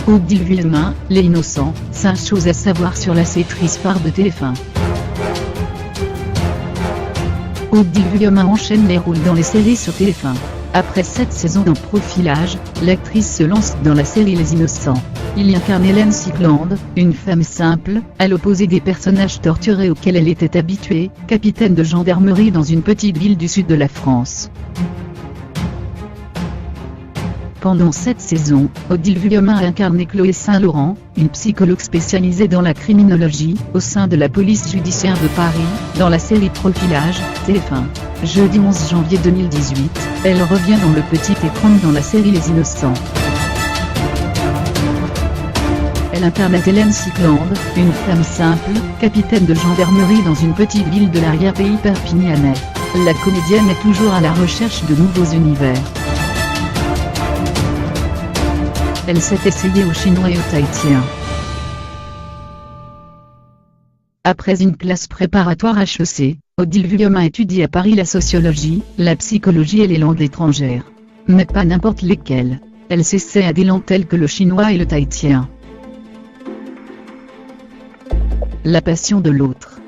Odile Vuillemin, Les Innocents, 5 choses à savoir sur la sétrice phare de TF1. Odile Vuillemin enchaîne les rôles dans les séries sur TF1. Après 7 saisons en profilage, l'actrice se lance dans la série Les Innocents. Il y incarne Hélène Sickland, une femme simple, à l'opposé des personnages torturés auxquels elle était habituée, capitaine de gendarmerie dans une petite ville du sud de la France. Pendant 7 saisons, Odile Vuillemin a incarné Chloé Saint-Laurent, une psychologue spécialisée dans la criminologie, au sein de la police judiciaire de Paris, dans la série Profilage, TF1. Jeudi 11 janvier 2018, elle revient dans le petit écran dans la série Les Innocents. Elle incarne Hélène Sickland, une femme simple, capitaine de gendarmerie dans une petite ville de l'arrière-pays perpignanais. La comédienne est toujours à la recherche de nouveaux univers. Elle s'est essayée au chinois et au tahitien. Après une classe préparatoire HEC, Odile Vuillemin étudie à Paris la sociologie, la psychologie et les langues étrangères. Mais pas n'importe lesquelles. Elle s'essaie à des langues telles que le chinois et le tahitien. La passion de l'autre.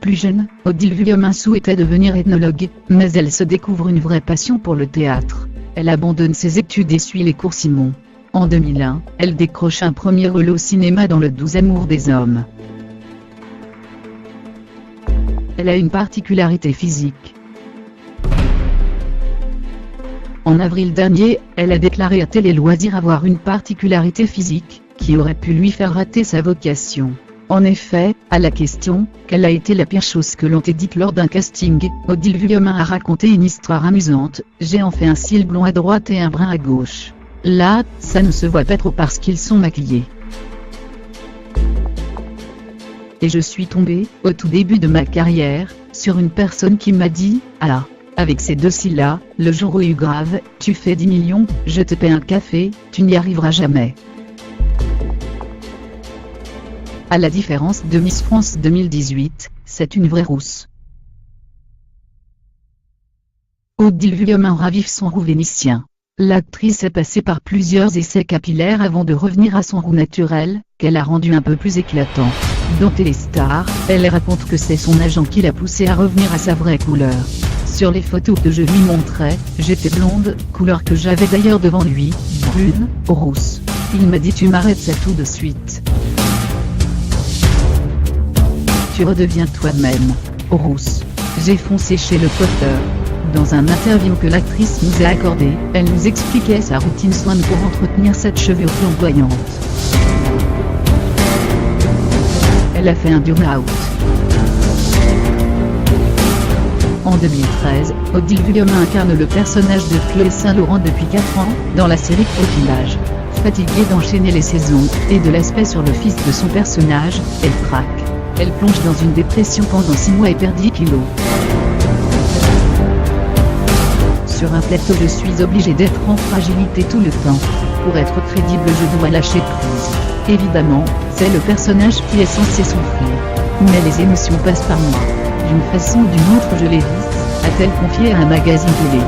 Plus jeune, Odile Vuillemin souhaitait devenir ethnologue, mais elle se découvre une vraie passion pour le théâtre. Elle abandonne ses études et suit les cours Simon. En 2001, elle décroche un premier rôle au cinéma dans Le 12 amours des hommes. Elle a une particularité physique. En avril dernier, elle a déclaré à Télé Loisirs avoir une particularité physique, qui aurait pu lui faire rater sa vocation. En effet, à la question « Quelle a été la pire chose que l'on t'ait dite lors d'un casting ?», Odile Vuillemin a raconté une histoire amusante. « J'ai en fait un cil blond à droite et un brun à gauche. Là, ça ne se voit pas trop parce qu'ils sont maquillés. Et je suis tombée, au tout début de ma carrière, sur une personne qui m'a dit « Ah, avec ces deux cils-là, le jour où grave, tu fais 10 millions, je te paie un café, tu n'y arriveras jamais. » À la différence de Miss France 2018, c'est une vraie rousse. Odile Vuillemin ravive son roux vénitien. L'actrice est passée par plusieurs essais capillaires avant de revenir à son roux naturel, qu'elle a rendu un peu plus éclatant. Dans Téléstar, elle raconte que c'est son agent qui l'a poussée à revenir à sa vraie couleur. Sur les photos que je lui montrais, j'étais blonde, couleur que j'avais d'ailleurs devant lui, brune, rousse. Il m'a dit « Tu m'arrêtes ça tout de suite. Tu redeviens toi-même, rousse. » J'ai foncé chez le coiffeur. Dans un interview que l'actrice nous a accordé, elle nous expliquait sa routine soin pour entretenir cette chevelure flamboyante. Elle a fait un burn-out. En 2013, Odile Vuillemin incarne le personnage de Chloé Saint-Laurent depuis 4 ans, dans la série Profilage. Fatiguée d'enchaîner les saisons, et de l'aspect sur le fils de son personnage, elle craque. Elle plonge dans une dépression pendant 6 mois et perd 10 kilos. Sur un plateau, je suis obligée d'être en fragilité tout le temps. Pour être crédible, je dois lâcher prise. Évidemment, c'est le personnage qui est censé souffrir. Mais les émotions passent par moi. D'une façon ou d'une autre, je les vis, a-t-elle confié à un magazine télé.